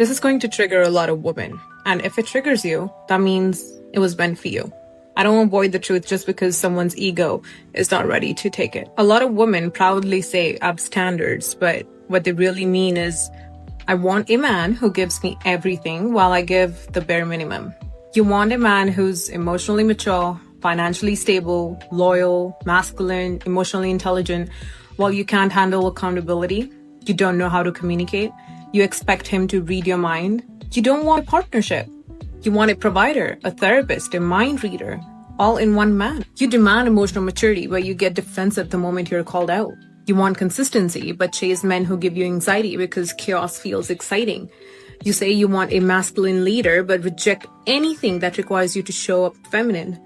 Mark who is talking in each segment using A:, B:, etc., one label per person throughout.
A: This is going to trigger a lot of women. And if it triggers you, that means it was meant for you. I don't avoid the truth just because someone's ego is not ready to take it. A lot of women proudly say I have standards, but what they really mean is, I want a man who gives me everything while I give the bare minimum. You want a man who's emotionally mature, financially stable, loyal, masculine, emotionally intelligent, while you can't handle accountability. You don't know how to communicate. You expect him to read your mind. You don't want a partnership. You want a provider, a therapist, a mind reader, all in one man. You demand emotional maturity, but you get defensive the moment you're called out. You want consistency, but chase men who give you anxiety because chaos feels exciting. You say you want a masculine leader, but reject anything that requires you to show up feminine.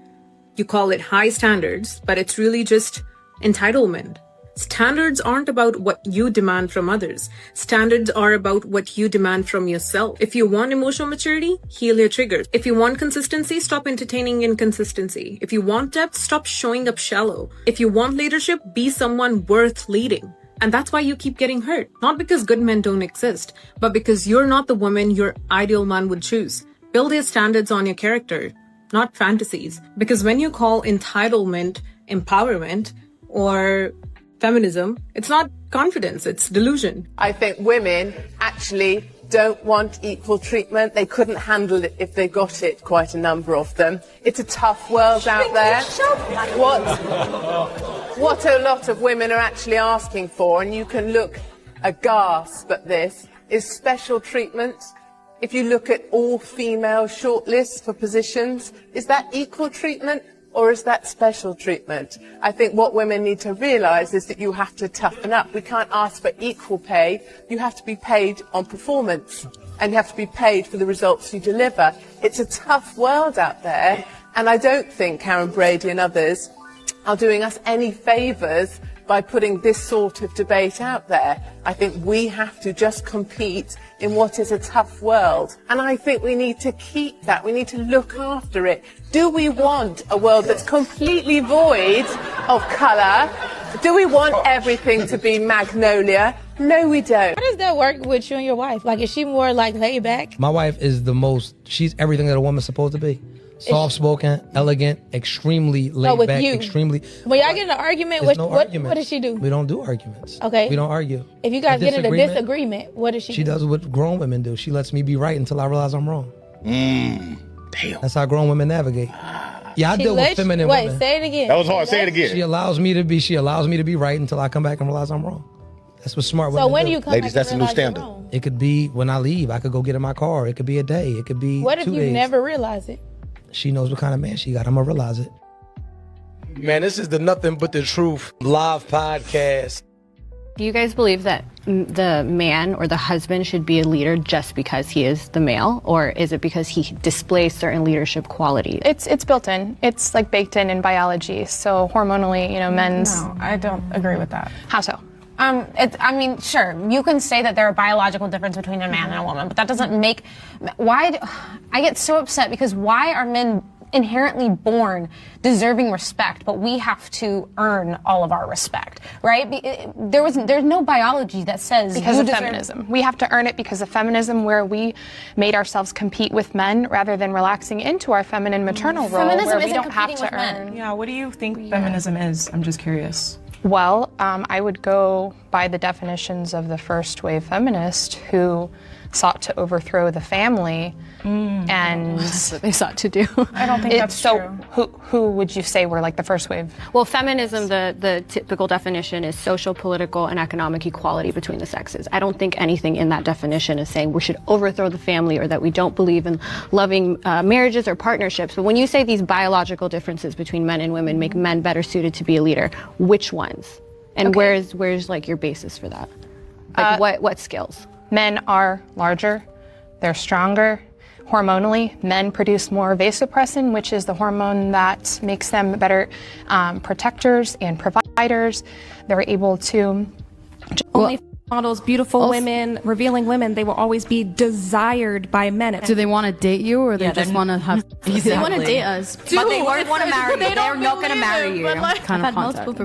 A: You call it high standards, but it's really just entitlement. Standards aren't about what you demand from others. Standards are about what you demand from yourself. If you want emotional maturity, heal your triggers. If you want consistency, stop entertaining inconsistency. If you want depth, stop showing up shallow. If you want leadership, be someone worth leading. And that's why you keep getting hurt. Not because good men don't exist, but because you're not the woman your ideal man would choose. Build your standards on your character, not fantasies. Because when you call entitlement empowerment or feminism, it's not confidence, it's delusion.
B: I think women actually don't want equal treatment. They couldn't handle it if they got it, quite a number of them. It's a tough world out there. What a lot of women are actually asking for, and you can look aghast at this, is special treatment. If you look at all female shortlists for positions, is that equal treatment? Or is that special treatment? I think what women need to realise is that you have to toughen up. We can't ask for equal pay. You have to be paid on performance, and you have to be paid for the results you deliver. It's a tough world out there, and I don't think Karen Brady and others are doing us any favours by putting this sort of debate out there. I think we have to just compete in what is a tough world. And I think we need to keep that. We need to look after it. Do we want a world that's completely void of colour? Do we want everything to be magnolia? No, we don't.
C: How does that work with you and your wife? Like, is she more like laid back?
D: My wife is she's everything that a woman's supposed to be. Soft-spoken, elegant, extremely laid back, extremely...
C: When y'all get in an argument, what does she do?
D: We don't do arguments.
C: Okay.
D: We don't argue.
C: If you guys get in a disagreement, what does she do?
D: She does what grown women do. She lets me be right until I realize I'm wrong.
E: Damn.
D: That's how grown women navigate. Yeah, I deal with feminine women.
C: Wait, say it again.
E: That was hard. Say it again.
D: She allows me to be right until I come back and realize I'm wrong. That's what smart women do.
C: So when do you come
E: Ladies,
C: back
E: that's
C: and
E: a new
C: realize you're
E: standard.
C: wrong?
D: It could be when I leave. I could go get in my car. It could be a day. It could be 2 days.
C: What if you never realize it?
D: She knows what kind of man she got. I'm going to realize it.
F: Man, this is the Nothing But the Truth live podcast.
G: Do you guys believe that the man or the husband should be a leader just because he is the male, or is it because he displays certain leadership qualities?
H: It's built in. It's like baked in biology. So hormonally, men's...
I: No, I don't agree with that.
H: How so?
I: Sure, you can say that there are biological differences between a man and a woman, but that doesn't make... I get so upset because why are men inherently born deserving respect, but we have to earn all of our respect, right? There's no biology that says
H: because of feminism. We have to earn it because of feminism, where we made ourselves compete with men rather than relaxing into our feminine maternal role, where we don't have to earn.
I: Yeah,
J: what do you think feminism is? I'm just curious.
H: Well, I would go by the definitions of the first wave feminist who sought to overthrow the family, and
G: that's what they sought to do.
I: I don't think that's true.
H: Who would you say were like the first wave?
G: Well, feminism, the typical definition is social, political, and economic equality between the sexes. I don't think anything in that definition is saying we should overthrow the family or that we don't believe in loving marriages or partnerships. But when you say these biological differences between men and women make men better suited to be a leader, which ones? And where's like your basis for that? Like what skills?
H: Men are larger, they're stronger. Hormonally, men produce more vasopressin, which is the hormone that makes them better protectors and providers. They're able to...
K: Only models, beautiful women, revealing women, they will always be desired by men.
L: Do they want to date you, or they just want to have...
M: They want to date us, but they won't want to marry you. They're not going to marry you.
L: Kind of concept.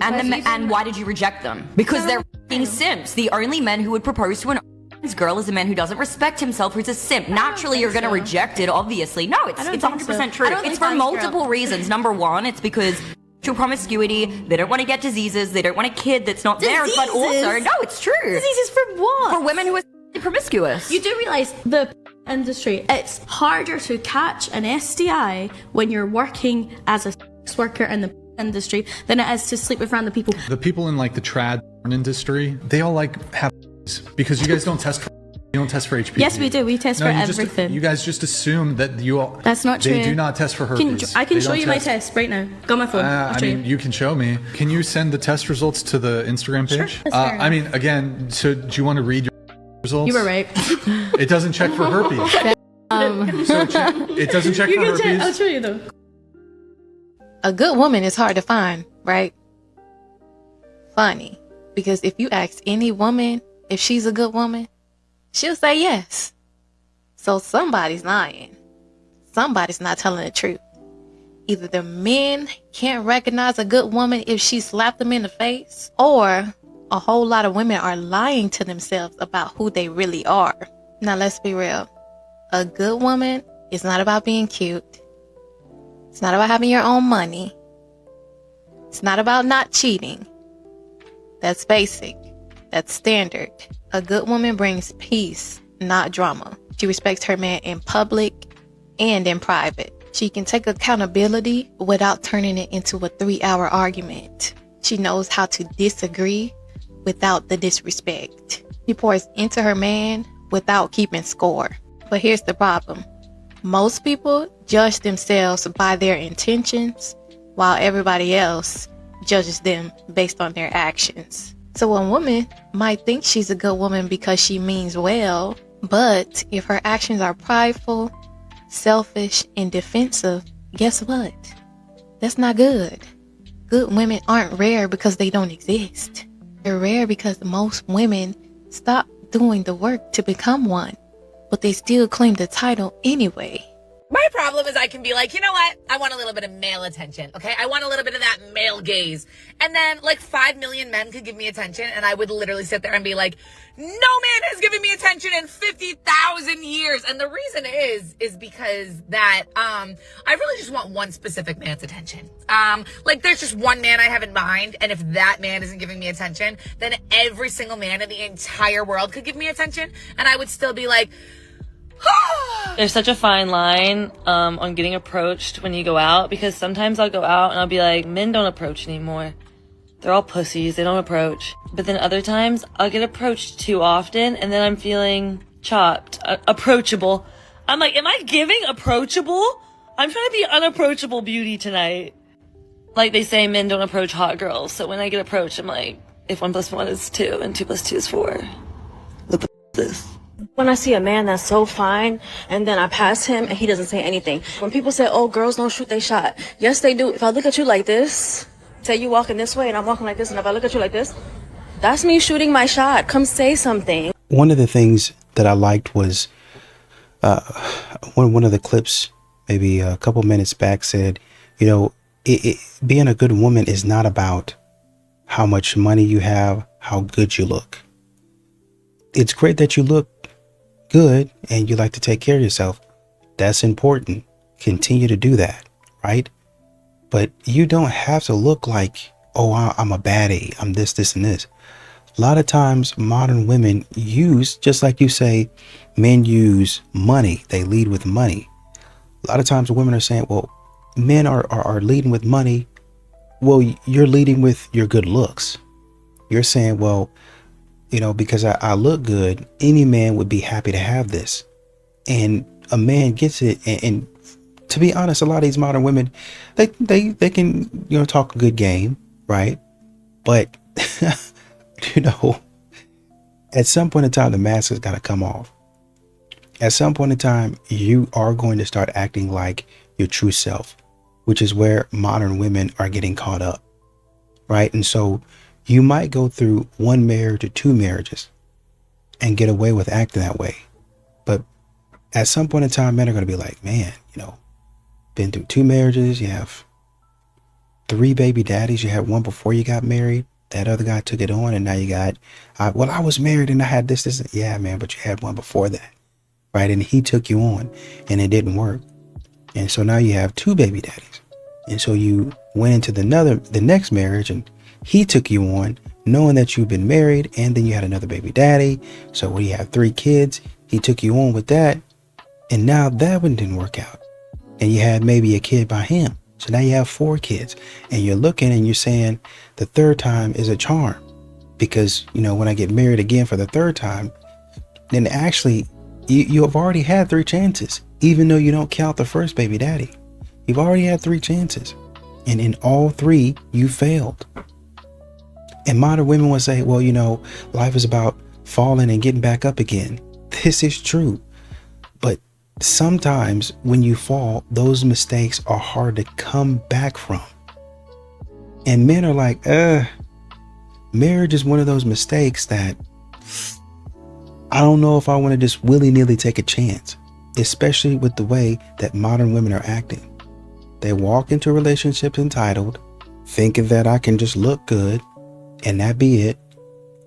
M: And why did you reject them? Because they're f***ing simps. The only men who would propose to an This girl is a man who doesn't respect himself, who's a simp. Naturally, you're going to reject it, obviously. No, it's 100% true. It's for multiple reasons. Number one, it's because sexual promiscuity, they don't want to get diseases, they don't want a kid that's not theirs, but also, no, it's true.
L: Diseases from what?
M: For women who are promiscuous.
L: You do realize the industry, it's harder to catch an STI when you're working as a sex worker in the industry than it is to sleep with random people.
E: The people in like the trad industry, they all like have because you guys don't test for HPV.
L: Yes, we do. We test for everything.
E: You guys just assume that you all.
L: That's not true.
E: They do not test for herpes.
L: I can show you my test right now. Go on my phone.
E: I mean, you can show me. Can you send the test results to the Instagram page?
L: Sure.
E: I mean, again, so do you want to read your results?
L: You were right.
E: It doesn't check for herpes. So it doesn't check for herpes.
L: I'll show you though.
N: A good woman is hard to find, right? Funny. Because if you ask any woman if she's a good woman, she'll say yes. So somebody's lying. Somebody's not telling the truth. Either the men can't recognize a good woman if she slapped them in the face, or a whole lot of women are lying to themselves about who they really are. Now let's be real. A good woman is not about being cute. It's not about having your own money. It's not about not cheating. That's basic. That's standard. A good woman brings peace, not drama. She respects her man in public and in private. She can take accountability without turning it into a 3-hour argument. She knows how to disagree without the disrespect. She pours into her man without keeping score. But here's the problem. Most people judge themselves by their intentions, while everybody else judges them based on their actions. So a woman might think she's a good woman because she means well, but if her actions are prideful, selfish, and defensive, guess what? That's not good. Good women aren't rare because they don't exist. They're rare because most women stop doing the work to become one, but they still claim the title anyway.
O: My problem is I can be like, you know what? I want a little bit of male attention, okay? I want a little bit of that male gaze. And then like 5 million men could give me attention, and I would literally sit there and be like, no man has given me attention in 50,000 years. And the reason is because that I really just want one specific man's attention. Like there's just one man I have in mind, and if that man isn't giving me attention, then every single man in the entire world could give me attention, and I would still be like,
P: there's such a fine line on getting approached when you go out, because sometimes I'll go out and I'll be like, men don't approach anymore. They're all pussies. They don't approach. But then other times I'll get approached too often, and then I'm feeling chopped. Approachable. I'm like, am I giving approachable? I'm trying to be unapproachable beauty tonight. Like they say, men don't approach hot girls. So when I get approached, I'm like, if 1 + 1 is 2 and 2 + 2 is 4. What the f is this?
Q: When I see a man that's so fine and then I pass him and he doesn't say anything. When people say, oh, girls don't shoot they shot. Yes, they do. If I look at you like this, say you walking this way and I'm walking like this, and if I look at you like this, that's me shooting my shot. Come say something.
R: One of the things that I liked was one of the clips, maybe a couple minutes back, said, you know, being a good woman is not about how much money you have, how good you look. It's great that you look good and you like to take care of yourself. That's important. Continue to do that, right? But you don't have to look like, oh, I'm a baddie, I'm this, and this. A lot of times modern women use, just like you say, men use money. They lead with money. A lot of times women are saying, well, men are leading with money. Well, you're leading with your good looks. You're saying, well, you know, because I look good, any man would be happy to have this. And a man gets it. And to be honest, a lot of these modern women, they can, you know, talk a good game, right? But, you know, at some point in time, the mask has got to come off. At some point in time, you are going to start acting like your true self, which is where modern women are getting caught up, right? And so you might go through 1 marriage or 2 marriages and get away with acting that way. But at some point in time, men are going to be like, man, you know, been through 2 marriages. You have 3 baby daddies. You had 1 before you got married. That other guy took it on, and now you got, well, I was married and I had this. Yeah, man, but you had one before that, right? And he took you on, and it didn't work. And so now you have 2 baby daddies. And so you went into the next marriage, and he took you on, knowing that you've been married, and then you had another baby daddy. So when you have 3 kids, he took you on with that, and now that one didn't work out. And you had maybe a kid by him. So now you have 4 kids, and you're looking and you're saying the 3rd time is a charm, because, you know, when I get married again for the 3rd time, then actually you have already had 3 chances, even though you don't count the first baby daddy. You've already had 3 chances, and in all 3 you failed. And modern women would say, well, you know, life is about falling and getting back up again. This is true, but sometimes when you fall, those mistakes are hard to come back from. And men are like, marriage is one of those mistakes that I don't know if I want to just willy-nilly take a chance, especially with the way that modern women are acting. They walk into relationships entitled, thinking that I can just look good and that be it.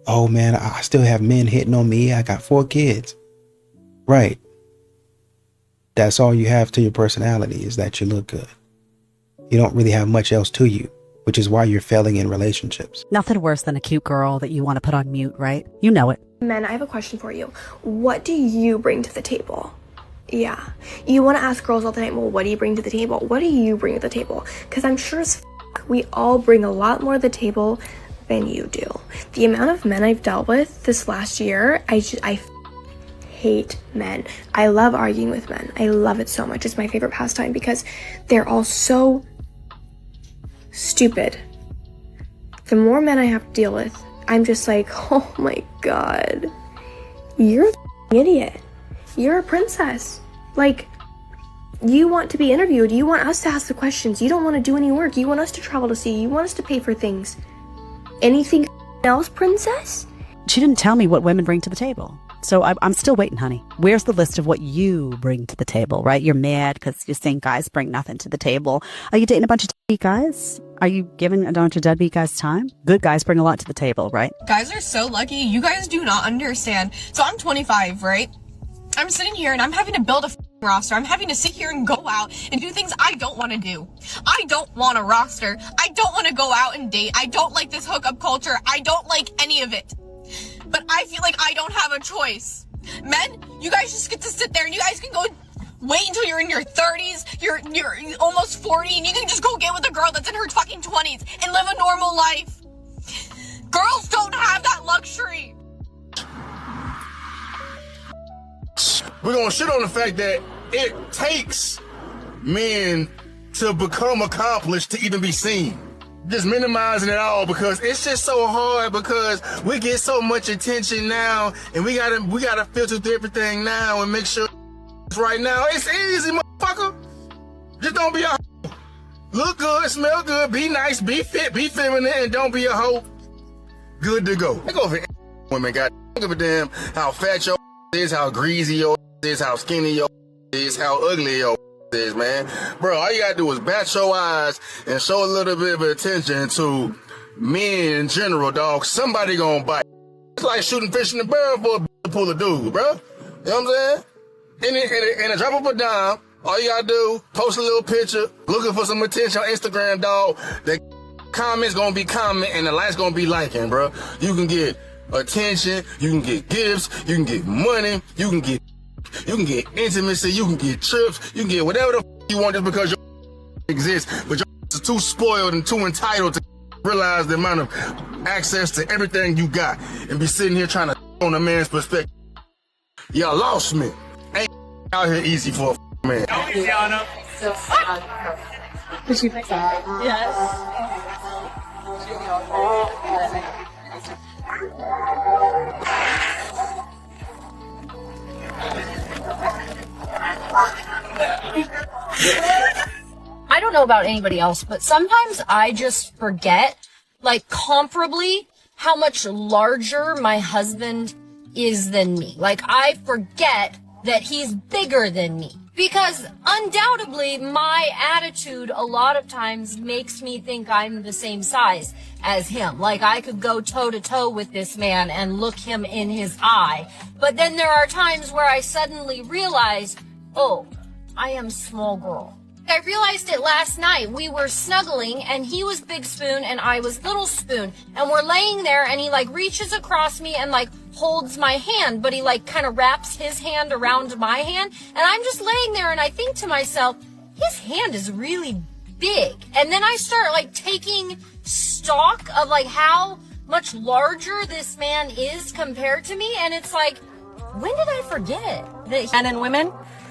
R: Oh man, I still have men hitting on me. I got 4 kids. Right. That's all you have to your personality, is that you look good. You don't really have much else to you, which is why you're failing in relationships.
S: Nothing worse than a cute girl that you want to put on mute, right? You know it.
T: Men, I have a question for you. What do you bring to the table? Yeah. You want to ask girls all the time, well, what do you bring to the table? What do you bring to the table? Because I'm sure as we all bring a lot more to the table than you do. The amount of men I've dealt with this last year, I hate men. I love arguing with men. I love it so much. It's my favorite pastime because they're all so stupid. The more men I have to deal with, I'm just like, oh my god, you're an idiot. You're a princess. Like, you want to be interviewed. You want us to ask the questions. You don't want to do any work. You want us to travel to see. You want us to pay for things. Anything else, princess?
S: She didn't tell me what women bring to the table. So I'm still waiting, honey. Where's the list of what you bring to the table, right? You're mad because you're saying guys bring nothing to the table. Are you dating a bunch of deadbeat guys? Are you giving a bunch of deadbeat guys time? Good guys bring a lot to the table, right?
U: Guys are so lucky. You guys do not understand. So I'm 25, right? I'm sitting here and I'm having to build a roster. I'm having to sit here and go out and do things I don't want to do. I don't want a roster. I don't want to go out and date. I don't like this hookup culture. I don't like any of it. But I feel like I don't have a choice. Men, you guys just get to sit there and you guys can go wait until you're in your 30s, you're almost 40, and you can just go get with a girl that's in her fucking 20s and live a normal life. Girls don't have that luxury.
V: We're gonna shit on the fact that it takes men to become accomplished to even be seen. Just minimizing it all because it's just so hard because we get so much attention now and we gotta filter through everything now and make sure it's right now. It's easy, motherfucker. Just don't be a hoe. Look good, smell good, be nice, be fit, be feminine, and don't be a hoe. Good to go. I go for women, God. Don't give a damn how fat your is, how greasy your is, how skinny your is, how ugly your is, man. Bro, all you gotta do is bat your eyes and show a little bit of attention to men in general, dog. Somebody gonna bite. It's like shooting fish in the barrel for a pull a dude, bro. You know what I'm saying? In a drop of a dime, all you gotta do, post a little picture, looking for some attention on Instagram, dog. The comments gonna be commenting and the likes gonna be liking, bro. You can get attention, you can get gifts, you can get money, you can get intimacy, you can get trips, you can get whatever the you want just because your exists, but your is too spoiled and too entitled to realize the amount of access to everything you got and be sitting here trying to on a man's perspective. Y'all lost me. Ain't out here easy for a man.
W: I don't know about anybody else, but sometimes I just forget, like, comparably, how much larger my husband is than me. Like, I forget that he's bigger than me. Because undoubtedly, my attitude a lot of times makes me think I'm the same size as him. Like, I could go toe to toe with this man and look him in his eye. But then there are times where I suddenly realize, oh, I am small girl. I realized it last night. We were snuggling and he was Big Spoon and I was Little Spoon. And we're laying there and he like reaches across me and like holds my hand, but he like kind of wraps his hand around my hand. And I'm just laying there and I think to myself, his hand is really big. And then I start like taking stock of like how much larger this man is compared to me. And it's like, when did I forget that
A: Men and women,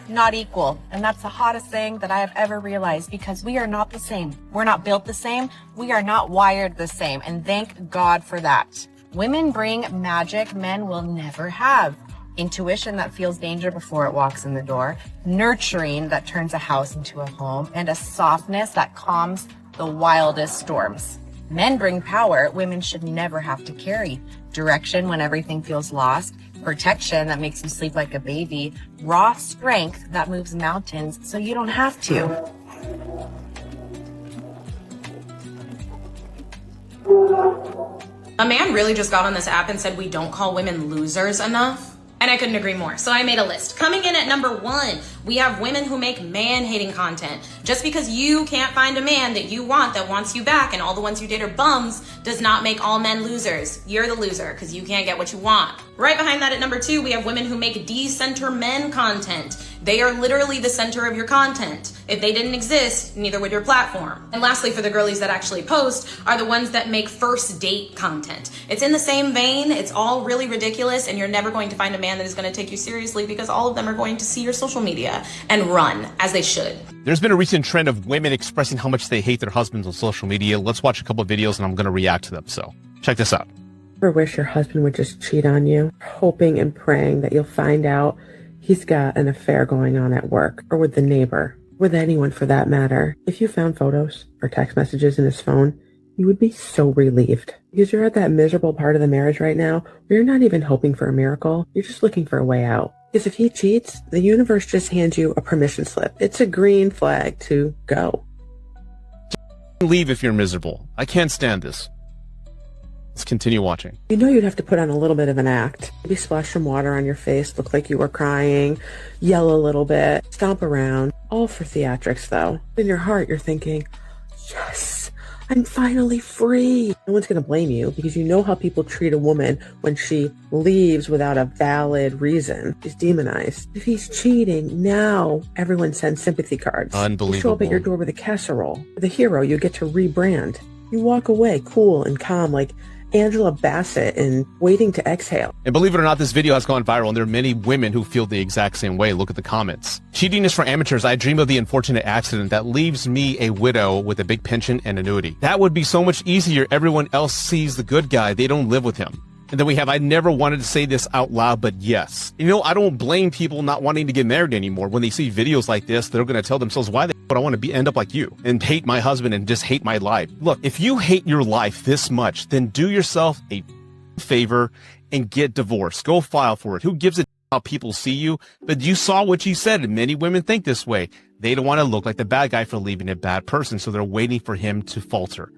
A: not equal. And that's the hottest thing that I have ever realized, because we are not the same. We're not built the same. We are not wired the same. And thank God for that. Women bring magic men will never have. Intuition that feels danger before it walks in the door. Nurturing that turns a house into a home. And a softness that calms the wildest storms. Men bring power women should never have to carry. Direction when everything feels lost. Protection that makes you sleep like a baby. Raw strength that moves mountains so you don't have to.
B: A man really just got on this app and said we don't call women losers enough. And I couldn't agree more. So I made a list. Coming in at number 1, we have women who make man-hating content. Just because you can't find a man that you want that wants you back and all the ones you date are bums does not make all men losers. You're the loser because you can't get what you want. Right behind that at number 2, we have women who make de-center men content. They are literally the center of your content. If they didn't exist, neither would your platform. And lastly, for the girlies that actually post, are the ones that make first date content. It's in the same vein, it's all really ridiculous, and you're never going to find a man that is going to take you seriously because all of them are going to see your social media and run, as they should.
C: There's been a recent trend of women expressing how much they hate their husbands on social media. Let's watch a couple of videos and I'm going to react to them. So check this out.
X: Ever wish your husband would just cheat on you, hoping and praying that you'll find out he's got an affair going on at work or with the neighbor, with anyone for that matter? If you found photos or text messages in his phone, you would be so relieved, because you're at that miserable part of the marriage right now where you're not even hoping for a miracle. You're just looking for a way out. Because if he cheats, the universe just hands you a permission slip. It's a green flag to go.
C: Leave if you're miserable. I can't stand this. Let's continue watching.
X: You know you'd have to put on a little bit of an act. Maybe splash some water on your face, look like you were crying, yell a little bit, stomp around. All for theatrics, though. In your heart, you're thinking, yes, I'm finally free. No one's going to blame you, because you know how people treat a woman when she leaves without a valid reason. She's demonized. If he's cheating, now everyone sends sympathy cards.
C: Unbelievable.
X: You show up at your door with a casserole. The hero you get to rebrand. You walk away cool and calm like Angela Bassett and Waiting to Exhale.
C: And believe it or not, this video has gone viral, and there are many women who feel the exact same way. Look at the comments. Cheating is for amateurs. I dream of the unfortunate accident that leaves me a widow with a big pension and annuity. That would be so much easier. Everyone else sees the good guy. They don't live with him. And then we have, I never wanted to say this out loud, but yes. You know, I don't blame people not wanting to get married anymore. When they see videos like this, they're going to tell themselves, why the I want to end up like you and hate my husband and just hate my life. Look, if you hate your life this much, then do yourself a favor and get divorced. Go file for it. Who gives a how people see you? But you saw what she said, and many women think this way. They don't want to look like the bad guy for leaving a bad person, so they're waiting for him to falter.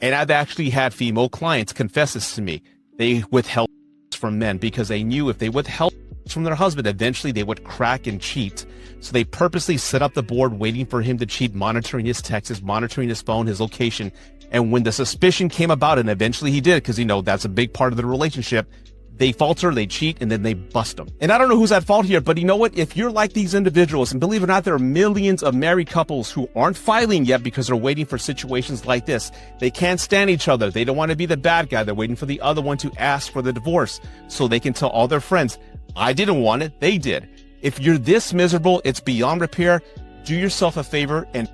C: And I've actually had female clients confess this to me. They withheld from men because they knew if they withheld from their husband, eventually they would crack and cheat. So they purposely set up the board waiting for him to cheat, monitoring his texts, monitoring his phone, his location. And when the suspicion came about, and eventually he did, because, you know, that's a big part of the relationship, they falter, they cheat, and then they bust them. And I don't know who's at fault here, but you know what? If you're like these individuals, and believe it or not, there are millions of married couples who aren't filing yet because they're waiting for situations like this. They can't stand each other. They don't want to be the bad guy. They're waiting for the other one to ask for the divorce so they can tell all their friends, I didn't want it, they did. If you're this miserable, it's beyond repair. Do yourself a favor and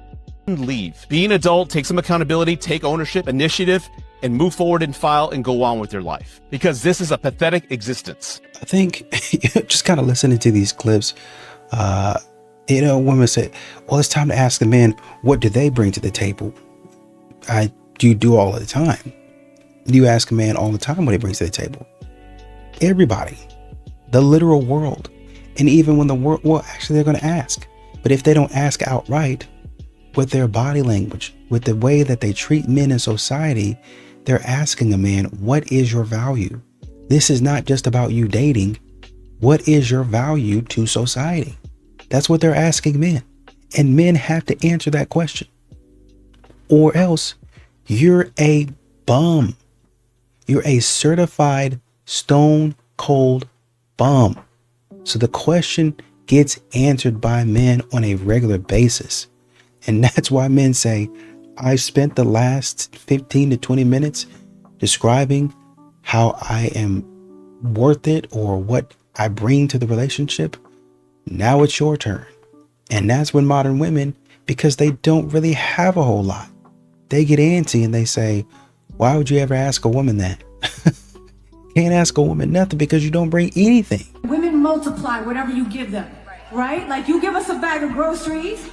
C: leave. Be an adult, take some accountability, take ownership, initiative, and move forward and file and go on with your life. Because this is a pathetic existence.
R: I think just kind of listening to these clips, you know, women say, well, it's time to ask the men, what do they bring to the table? You do all the time. You ask a man all the time what he brings to the table. Everybody, the literal world. And even when actually they're going to ask. But if they don't ask outright, with their body language, with the way that they treat men in society, they're asking a man, what is your value? This is not just about you dating. What is your value to society? That's what they're asking men. And men have to answer that question. Or else you're a bum. You're a certified stone cold bum. So the question gets answered by men on a regular basis. And that's why men say, I've spent the last 15 to 20 minutes describing how I am worth it or what I bring to the relationship. Now it's your turn. And that's when modern women, because they don't really have a whole lot, they get antsy and they say, why would you ever ask a woman that? Can't ask a woman nothing because you don't bring anything.
D: Women multiply whatever you give them, right? Like you give us a bag of groceries,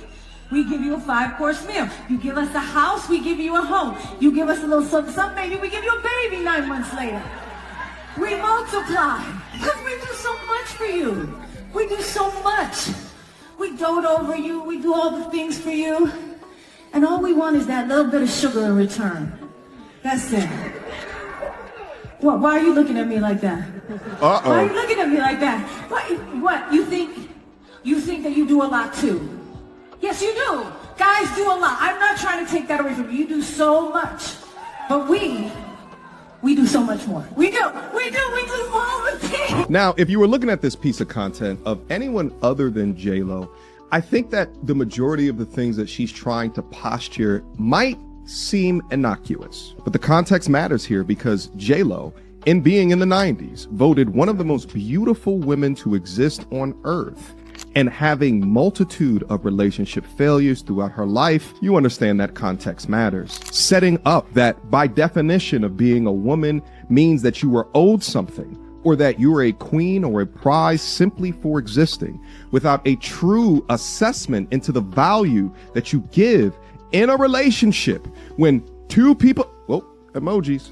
D: we give you a 5-course meal. You give us a house, we give you a home. You give us a little something, maybe we give you a baby 9 months later. We multiply because we do so much for you. We do so much. We dote over you, we do all the things for you. And all we want is that little bit of sugar in return. That's it. What? Why are you looking at me like that? Why are you looking at me like that? What? You think that you do a lot too? Yes, you do. Guys do a lot. I'm not trying to take that away from you. You do so much. But we do so much more. We do all the things.
F: Now, if you were looking at this piece of content of anyone other than J-Lo, I think that the majority of the things that she's trying to posture might seem innocuous. But the context matters here because J-Lo, in being in the 90s, voted one of the most beautiful women to exist on earth. And having multitude of relationship failures throughout her life, you understand that context matters. Setting up that by definition of being a woman means that you were owed something, or that you are a queen or a prize simply for existing, without a true assessment into the value that you give in a relationship. When two people, emojis,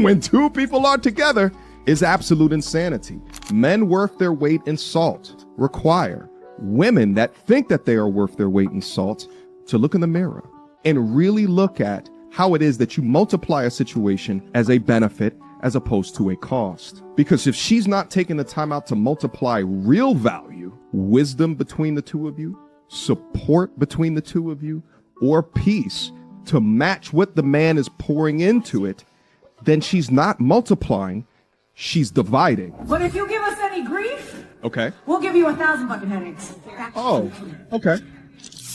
F: when two people are together is absolute insanity. Men worth their weight in salt require women that think that they are worth their weight in salt to look in the mirror and really look at how it is that you multiply a situation as a benefit as opposed to a cost. Because if she's not taking the time out to multiply real value, wisdom between the two of you, support between the two of you, or peace to match what the man is pouring into it, then she's not multiplying, she's dividing.
D: But if you give us any grief,
F: okay,
D: we'll give you 1,000 fucking headaches.
F: Oh, okay.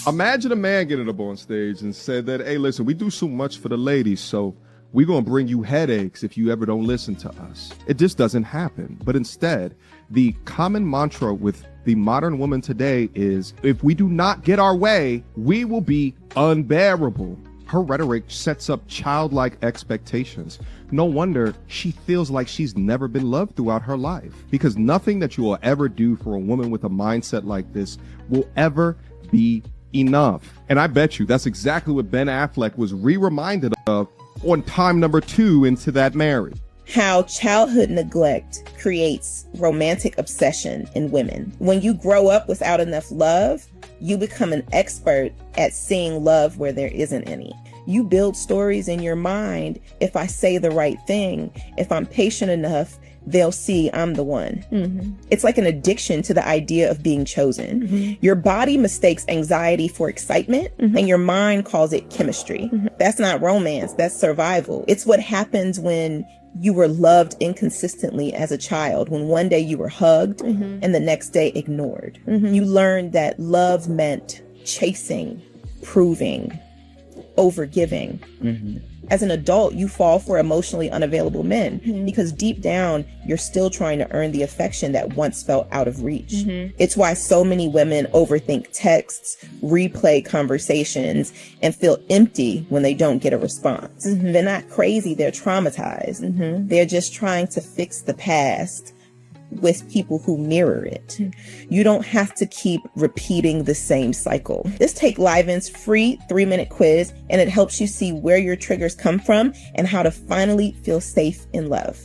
F: Imagine a man getting up on stage and said that, hey, listen, we do so much for the ladies, so we're going to bring you headaches if you ever don't listen to us. It just doesn't happen. But instead, the common mantra with the modern woman today is, if we do not get our way, we will be unbearable. Her rhetoric sets up childlike expectations. No wonder she feels like she's never been loved throughout her life, because nothing that you will ever do for a woman with a mindset like this will ever be enough. And I bet you that's exactly what Ben Affleck was reminded of on time number 2 into that marriage.
I: How childhood neglect creates romantic obsession in women. When you grow up without enough love, you become an expert at seeing love where there isn't any. You build stories in your mind. If I say the right thing, if I'm patient enough, they'll see I'm the one. Mm-hmm. It's like an addiction to the idea of being chosen. Mm-hmm. Your body mistakes anxiety for excitement, mm-hmm. and your mind calls it chemistry. Mm-hmm. That's not romance, that's survival. It's what happens when you were loved inconsistently as a child, when one day you were hugged, mm-hmm. and the next day ignored. Mm-hmm. You learned that love meant chasing, proving, overgiving. Mm-hmm. As an adult, you fall for emotionally unavailable men, mm-hmm. because deep down, you're still trying to earn the affection that once felt out of reach. Mm-hmm. It's why so many women overthink texts, replay conversations, and feel empty when they don't get a response. Mm-hmm. They're not crazy, they're traumatized. Mm-hmm. They're just trying to fix the past with people who mirror it. You don't have to keep repeating the same cycle. This Take Liven's free 3-minute quiz, and it helps you see where your triggers come from and how to finally feel safe in love.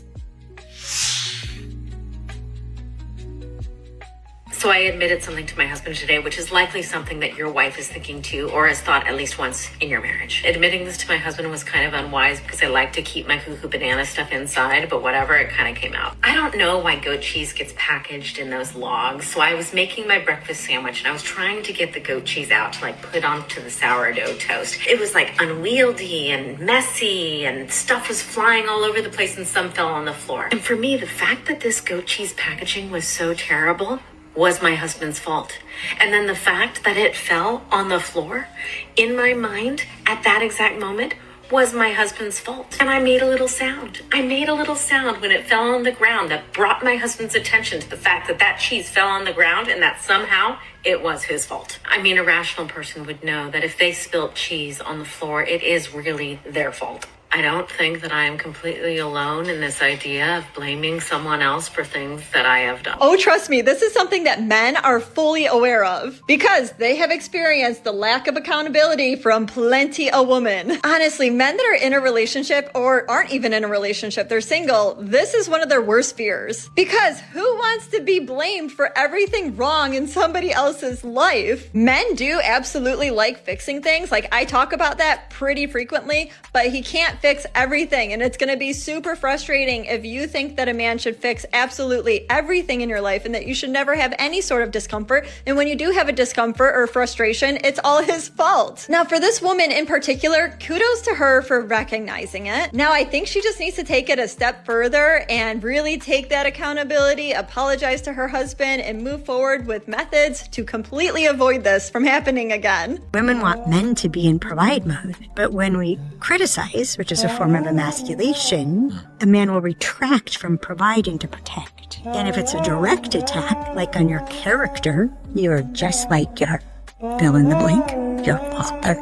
G: So I admitted something to my husband today, which is likely something that your wife is thinking too, or has thought at least once in your marriage. Admitting this to my husband was kind of unwise because I like to keep my cuckoo banana stuff inside, but whatever, it kind of came out. I don't know why goat cheese gets packaged in those logs, so I was making my breakfast sandwich and I was trying to get the goat cheese out to like put onto the sourdough toast. It was like unwieldy and messy and stuff was flying all over the place and some fell on the floor. And for me, the fact that this goat cheese packaging was so terrible was my husband's fault. And then the fact that it fell on the floor, in my mind, at that exact moment, was my husband's fault. And I made a little sound. I made a little sound when it fell on the ground that brought my husband's attention to the fact that that cheese fell on the ground and that somehow it was his fault. I mean, a rational person would know that if they spilt cheese on the floor, it is really their fault. I don't think that I am completely alone in this idea of blaming someone else for things that I have done.
H: Oh, trust me, this is something that men are fully aware of because they have experienced the lack of accountability from plenty of women. Honestly, men that are in a relationship or aren't even in a relationship, they're single, this is one of their worst fears. Because who wants to be blamed for everything wrong in somebody else's life? Men do absolutely like fixing things. Like I talk about that pretty frequently, but he can't fix everything, and it's going to be super frustrating if you think that a man should fix absolutely everything in your life and that you should never have any sort of discomfort, and when you do have a discomfort or frustration, it's all his fault. Now for this woman in particular, kudos to her for recognizing it. Now I think she just needs to take it a step further and really take that accountability, apologize to her husband, and move forward with methods to completely avoid this from happening again.
J: Women want men to be in provide mode, but when we criticize, which is a form of emasculation, a man will retract from providing to protect. And if it's a direct attack, like on your character, you're just like your fill in the blank, your father,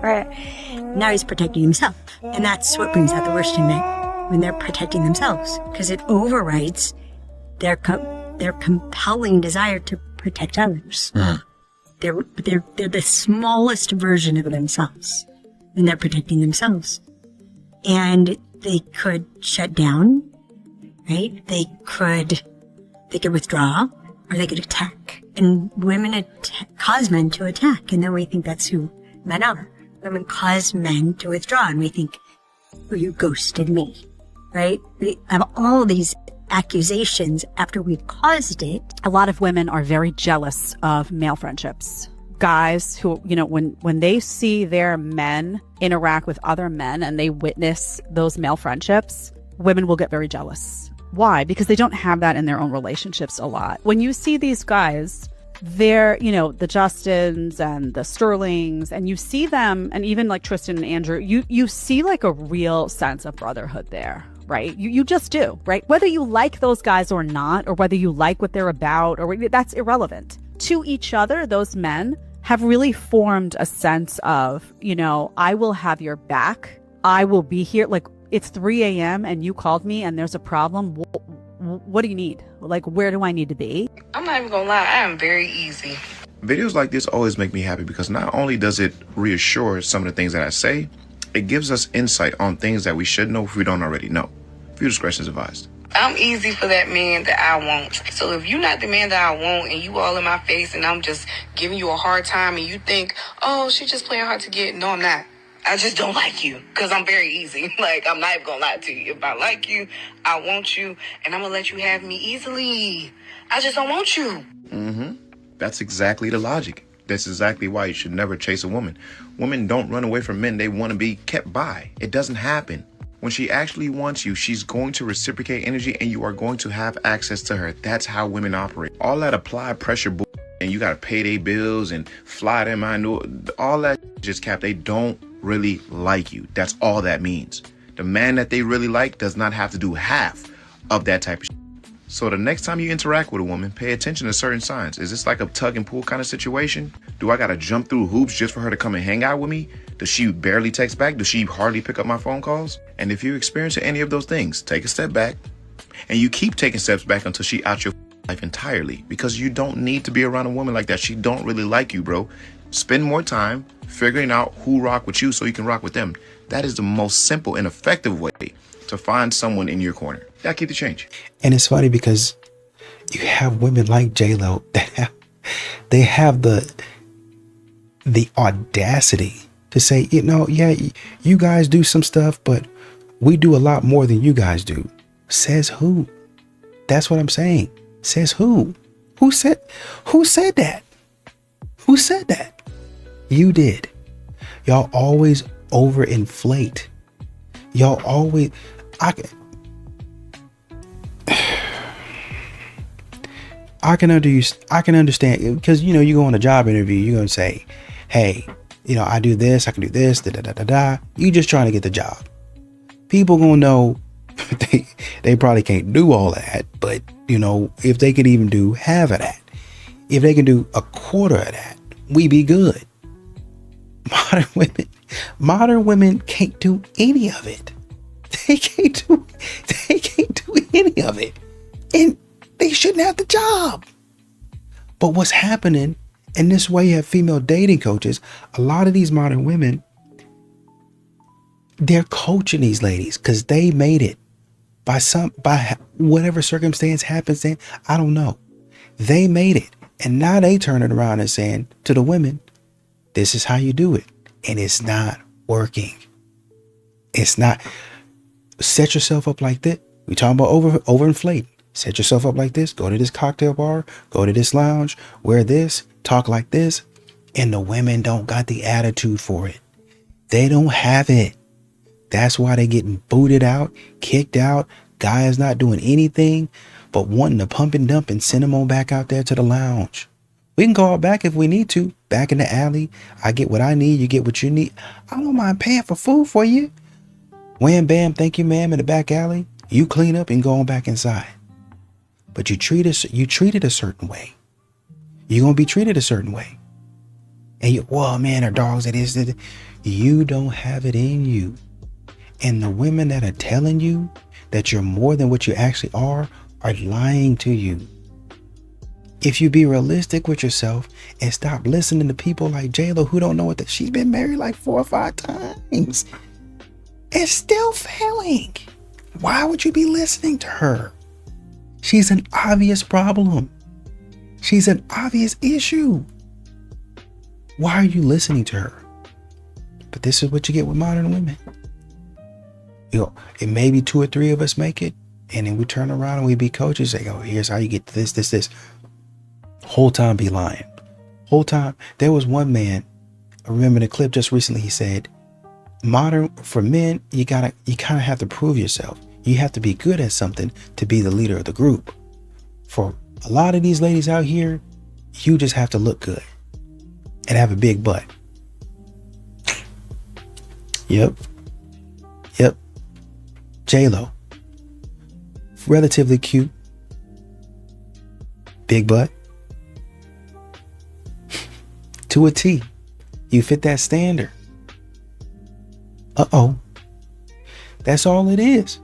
J: right? Now he's protecting himself. And that's what brings out the worst in men, when they're protecting themselves, because it overrides their compelling desire to protect others. They're the smallest version of themselves. And they're protecting themselves. And they could shut down, right? They could withdraw, or they could attack. And women cause men to attack, and then we think that's who men are. Women cause men to withdraw, and we think, oh, you ghosted me, right? We have all of these accusations after we've caused it.
S: A lot of women are very jealous of male friendships. Guys who, when they see their men interact with other men and they witness those male friendships, women will get very jealous. Why? Because they don't have that in their own relationships a lot. When you see these guys, they're, the Justins and the Sterlings, and you see them, and even like Tristan and Andrew, you see like a real sense of brotherhood there. Right? You just do, right? Whether you like those guys or not, or whether you like what they're about, or that's irrelevant. To each other, those men have really formed a sense of, I will have your back. I will be here. Like, it's 3 a.m. and you called me and there's a problem. What do you need? Like, where do I need to be?
K: I'm not even gonna lie, I am very easy.
Y: Videos like this always make me happy because not only does it reassure some of the things that I say, it gives us insight on things that we should know if we don't already know. Viewer discretion is advised.
K: I'm easy for that man that I want. So if you're not the man that I want and you all in my face and I'm just giving you a hard time and you think, oh, she's just playing hard to get. No, I'm not. I just don't like you because I'm very easy. Like, I'm not even going to lie to you. If I like you, I want you, and I'm going to let you have me easily. I just don't want you.
Y: That's exactly the logic. That's exactly why you should never chase a woman. Women don't run away from men they want to be kept by. It doesn't happen. When she actually wants you, she's going to reciprocate energy and you are going to have access to her. That's how women operate. All that applied pressure and you got to pay their bills and fly them, all that just cap. They don't really like you. That's all that means. The man that they really like does not have to do half of that type of shit. So the next time you interact with a woman, pay attention to certain signs. Is this like a tug and pull kind of situation? Do I got to jump through hoops just for her to come and hang out with me? Does she barely text back? Does she hardly pick up my phone calls? And if you experience any of those things, take a step back. And you keep taking steps back until she out your life entirely. Because you don't need to be around a woman like that. She don't really like you, bro. Spend more time figuring out who rock with you so you can rock with them. That is the most simple and effective way to find someone in your corner. That keep the change.
R: And it's funny because You have women like J-Lo that they have the audacity to say, yeah, you guys do some stuff, but we do a lot more than you guys do. Says who? That's what I'm saying. Says who? Who said that? Who said that? You did. Y'all always overinflate. Y'all always, I can understand, because you go on a job interview, you're gonna say, hey, I do this, I can do this, da da da da da. You just trying to get the job. People gonna know they probably can't do all that, but if they could even do half of that, if they can do a quarter of that, we be good. Modern women can't do any of it. They can't do any of it. And they shouldn't have the job. But what's happening, and this way you have female dating coaches, a lot of these modern women, they're coaching these ladies because they made it by whatever circumstance happens then, I don't know. They made it. And now they turn it around and saying to the women, this is how you do it. And it's not working. It's not. Set yourself up like this. We talking about overinflate. Set yourself up like this. Go to this cocktail bar. Go to this lounge. Wear this. Talk like this. And the women don't got the attitude for it. They don't have it. That's why they getting booted out, kicked out. Guys not doing anything but wanting to pump and dump and send them on back out there to the lounge. We can go out back if we need to. Back in the alley. I get what I need. You get what you need. I don't mind paying for food for you. Wham, bam, thank you, ma'am, in the back alley. You clean up and go on back inside. But you treated a certain way. You're going to be treated a certain way. And well, man, our dogs, it is. You don't have it in you. And the women that are telling you that you're more than what you actually are lying to you. If you be realistic with yourself and stop listening to people like J-Lo who don't know what she's been married like 4 or 5 times and still failing. Why would you be listening to her? She's an obvious problem. She's an obvious issue. Why are you listening to her? But this is what you get with modern women. It may be 2 or 3 of us make it, and then we turn around and we be coaches. Say, oh, here's how you get this. Whole time be lying. Whole time. There was one man, I remember the clip just recently, he said, for men, you kind of have to prove yourself. You have to be good at something to be the leader of the group. For a lot of these ladies out here, you just have to look good and have a big butt. Yep. J-Lo, relatively cute, big butt, to a T. You fit that standard. That's all it is.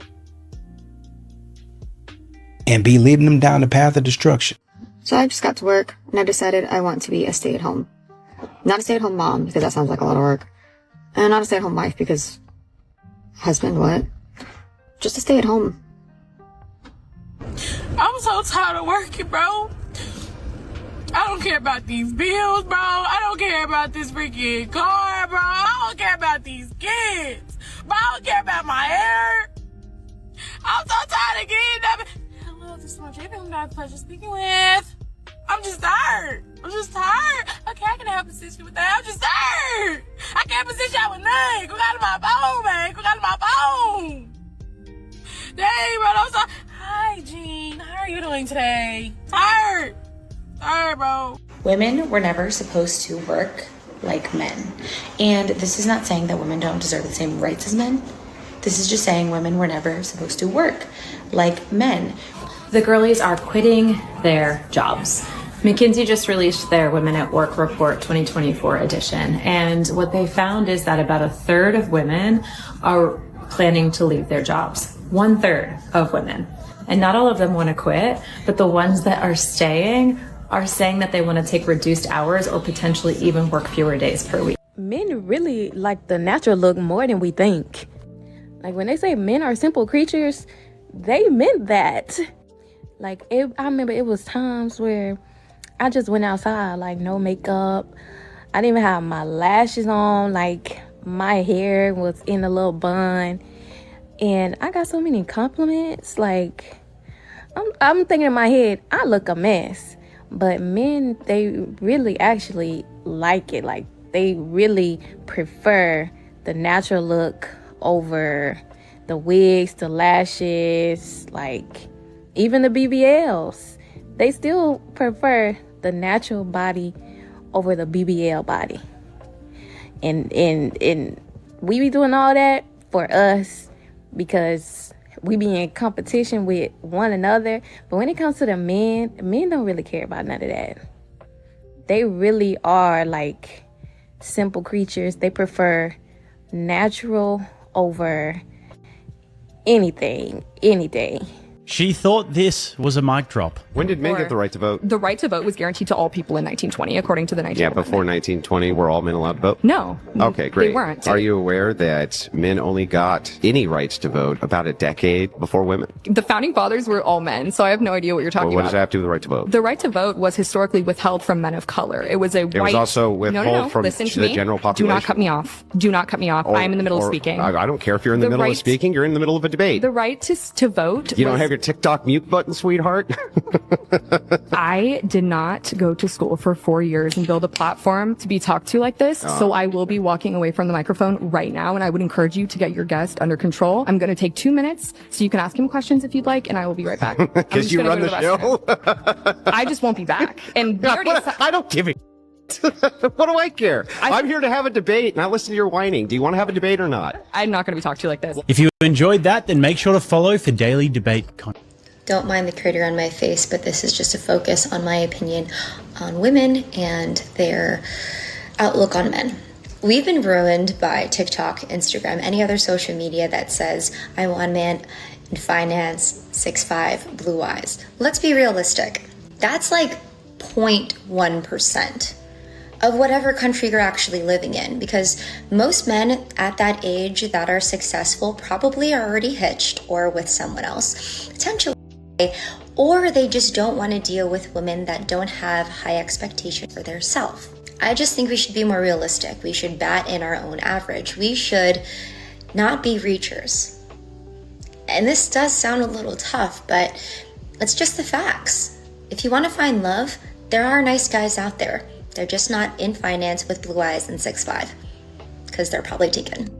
R: And be leading them down the path of destruction.
E: So I just got to work and I decided I want to be a stay-at-home. Not a stay-at-home mom, because that sounds like a lot of work. And not a stay-at-home wife, because husband, what? Just to stay at home.
L: I'm so tired of working, bro. I don't care about these bills, bro. I don't care about this freaking car, bro. I don't care about these kids. Bro, I don't care about my hair. I'm so tired of getting up. I love this much. Even I'm not a pleasure speaking with. I'm just tired. Okay, I can help assist you with that. I'm just tired. I can't assist y'all with nothing. Go out of my phone, man. Go out of my phone. Dang, bro, I'm so... Hi, Jean. How are you doing today? Tired, bro.
B: Women were never supposed to work like men. And this is not saying that women don't deserve the same rights as men. This is just saying women were never supposed to work like men.
M: The girlies are quitting their jobs. McKinsey just released their Women at Work Report 2024 edition. And what they found is that about 1/3 of women are planning to leave their jobs. 1/3 of women. And not all of them want to quit, but the ones that are staying are saying that they want to take reduced hours or potentially even work fewer days per week.
N: Men really like the natural look more than we think. Like when they say men are simple creatures, they meant that. Like, I remember it was times where I just went outside, like, no makeup. I didn't even have my lashes on. Like, my hair was in a little bun. And I got so many compliments. Like, I'm thinking in my head, I look a mess. But men, they really actually like it. Like, they really prefer the natural look over the wigs, the lashes, like even the BBLs. They still prefer the natural body over the BBL body. And we be doing all that for us because we be in competition with one another. But when it comes to the men don't really care about none of that. They really are like simple creatures. They prefer natural over anything, any day.
O: She thought this was a mic drop.
P: When did men get the right to vote?
Q: The right to vote was guaranteed to all people in 1920, according to the 1920.
P: Yeah, before 1920, were all men allowed to vote?
Q: No.
P: Okay, great.
Q: They weren't.
P: Are you aware that men only got any rights to vote about a decade before women?
Q: The founding fathers were all men, so I have no idea what you're talking
P: Well, what
Q: about.
P: does that have to do with the right to vote?
Q: The right to vote was historically withheld from men of color. It was
P: It was also withheld from
Q: Listen to
P: the
Q: me.
P: general population.
Q: Do not cut me off. Do not cut me off. I am in the middle of speaking.
P: I don't care if you're in the middle of speaking. You're in the middle of a debate.
Q: The right to vote.
P: You don't have your TikTok mute button, sweetheart?
Q: I did not go to school for 4 years and build a platform to be talked to like this. So I will be walking away from the microphone right now, and I would encourage you to get your guest under control. I'm going to take 2 minutes so you can ask him questions if you'd like, and I will be right back.
P: Because you run the show?
Q: I just won't be back. And
P: I don't give a what do I care? I'm here to have a debate, not listen to your whining. Do you want to have a debate or not?
Q: I'm not going to be talked to like this.
O: If you enjoyed that, then make sure to follow for daily debate content.
E: Don't mind the critter on my face, but this is just a focus on my opinion on women and their outlook on men. We've been ruined by TikTok, Instagram, any other social media that says, I want a man in finance, 6'5", blue eyes. Let's be realistic. That's like 0.1% of whatever country you're actually living in, because most men at that age that are successful probably are already hitched or with someone else, potentially, or they just don't want to deal with women that don't have high expectations for their self. I just think we should be more realistic. We should bat in our own average. We should not be reachers. And this does sound a little tough, but it's just the facts. If you want to find love, there are nice guys out there. They're just not in finance with blue eyes and 6'5", because they're probably taken.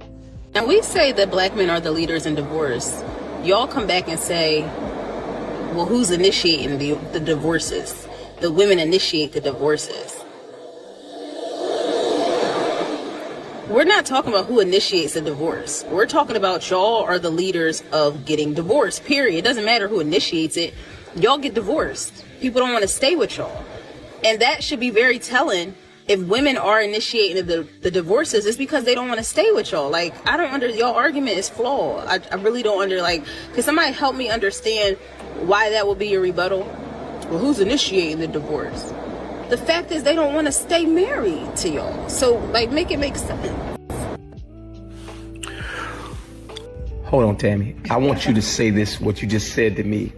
T: Now we say that black men are the leaders in divorce. Y'all come back and say, well, who's initiating the divorces? The women initiate the divorces. We're not talking about who initiates the divorce. We're talking about y'all are the leaders of getting divorced, period. It doesn't matter who initiates it. Y'all get divorced. People don't want to stay with y'all. And that should be very telling. If women are initiating the divorces, it's because they don't want to stay with y'all. Like, y'all argument is flawed. I really don't could somebody help me understand why that would be your rebuttal? Well, who's initiating the divorce? The fact is they don't want to stay married to y'all. So, make it make sense.
U: Hold on, Tammy. I want you to say this, what you just said to me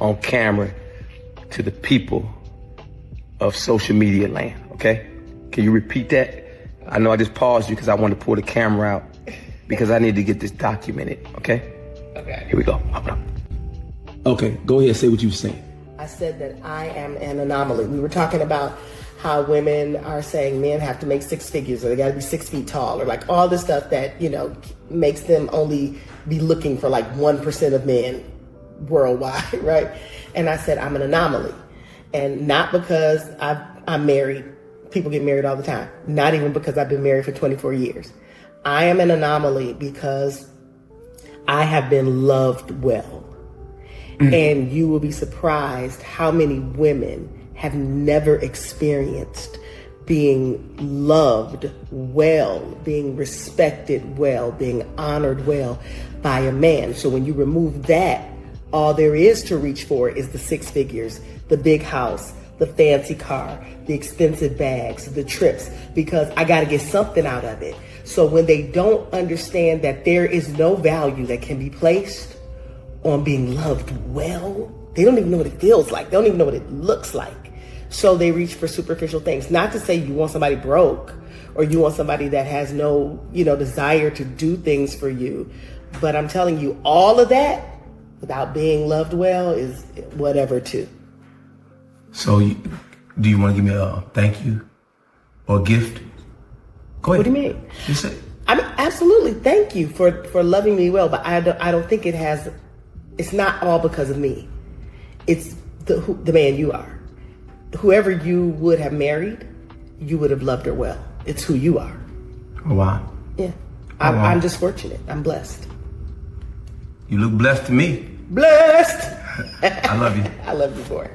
U: on camera, to the people of social media land, okay? Can you repeat that? I know I just paused you because I wanted to pull the camera out because I need to get this documented, okay? Okay. Here we go. Hold on. Okay, go ahead, say what you were saying.
Z: I said that I am an anomaly. We were talking about how women are saying men have to make 6 figures or they got to be 6 feet tall or all this stuff that, makes them only be looking for 1% of men worldwide, right? And I said, I'm an anomaly. And not because I'm married. People get married all the time. Not even because I've been married for 24 years. I am an anomaly because I have been loved well. And you will be surprised how many women have never experienced being loved well, being respected well, being honored well by a man. So when you remove that, all there is to reach for is the 6 figures, the big house, the fancy car, the expensive bags, the trips, because I got to get something out of it. So when they don't understand that there is no value that can be placed on being loved well, They don't even know what it feels like. They don't even know what it looks like. So they reach for superficial things. Not to say you want somebody broke or you want somebody that has no, desire to do things for you. But I'm telling you, all of that without being loved well is whatever too.
U: So do you want to give me a thank you or a gift? Go ahead.
Z: What do you mean?
U: You say.
Z: I mean, absolutely. Thank you for loving me well. But I don't think it's not all because of me. It's the man you are. Whoever you would have married, you would have loved her well. It's who you are.
U: Oh, wow.
Z: Yeah.
U: Oh, wow.
Z: I'm just fortunate. I'm blessed.
U: You look blessed to me.
Z: Blessed.
U: I love you.
Z: I love you for it.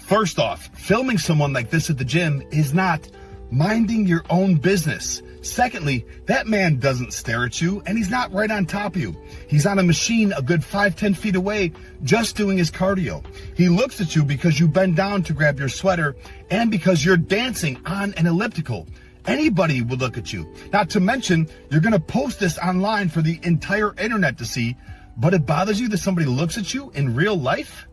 A: First off, filming someone like this at the gym is not minding your own business. Secondly, that man doesn't stare at you and he's not right on top of you. He's on a machine a good 5-10 feet away just doing his cardio. He looks at you because you bend down to grab your sweater and because you're dancing on an elliptical. Anybody would look at you. Not to mention, you're going to post this online for the entire internet to see, but it bothers you that somebody looks at you in real life?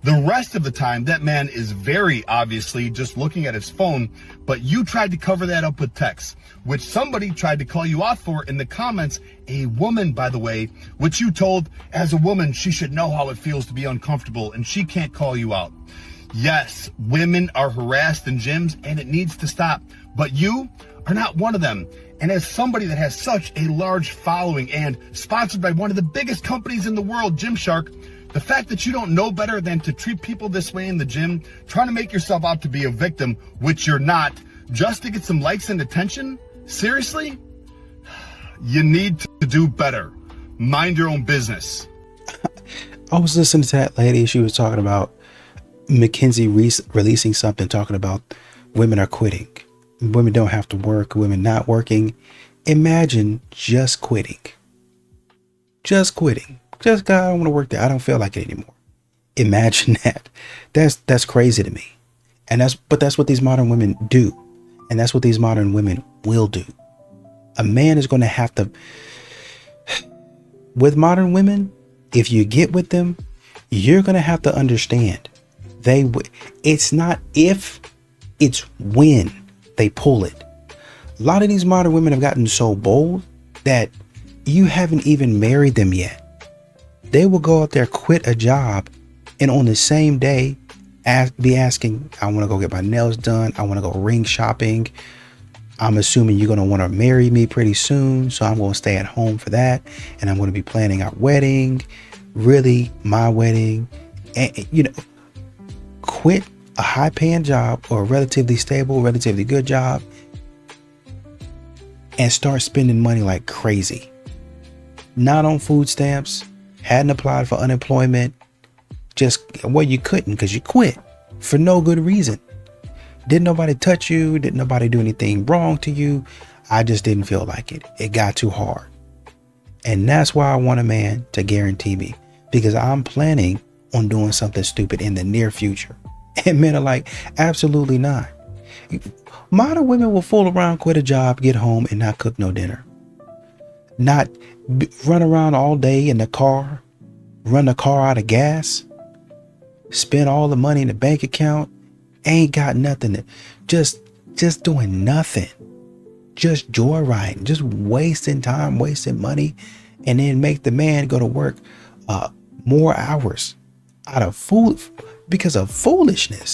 A: The rest of the time, that man is very obviously just looking at his phone, but you tried to cover that up with text, which somebody tried to call you out for in the comments, a woman, by the way, which you told as a woman she should know how it feels to be uncomfortable and she can't call you out. Yes, women are harassed in gyms and it needs to stop, but you are not one of them. And as somebody that has such a large following and sponsored by one of the biggest companies in the world, Gymshark, the fact that you don't know better than to treat people this way in the gym, trying to make yourself out to be a victim, which you're not, just to get some likes and attention? Seriously? You need to do better. Mind your own business.
R: I was listening to that lady. She was talking about McKinsey releasing something talking about women are quitting. Women don't have to work. Women not working. Imagine just quitting. Just quitting. Just, God, I don't want to work there. I don't feel like it anymore. Imagine that. That's crazy to me. But that's what these modern women do. And that's what these modern women will do. A man is going to have to, with modern women, if you get with them, you're going to have to understand it's not if, it's when they pull it. A lot of these modern women have gotten so bold that you haven't even married them yet. They will go out there, quit a job, and on the same day be asking, I want to go get my nails done. I want to go ring shopping. I'm assuming you're going to want to marry me pretty soon. So I'm going to stay at home for that. And I'm going to be planning our wedding, really my wedding. And, quit a high paying job or a relatively stable, relatively good job and start spending money like crazy. Not on food stamps. Hadn't applied for unemployment, you couldn't because you quit for no good reason. Didn't nobody touch you? Didn't nobody do anything wrong to you? I just didn't feel like it. It got too hard. And that's why I want a man to guarantee me, because I'm planning on doing something stupid in the near future. And men are like, absolutely not. Modern women will fool around, quit a job, get home and not cook no dinner. Not run around all day in the car, run the car out of gas, spend all the money in the bank account, ain't got nothing, just doing nothing, just joyriding, just wasting time, wasting money, and then make the man go to work more hours because of foolishness.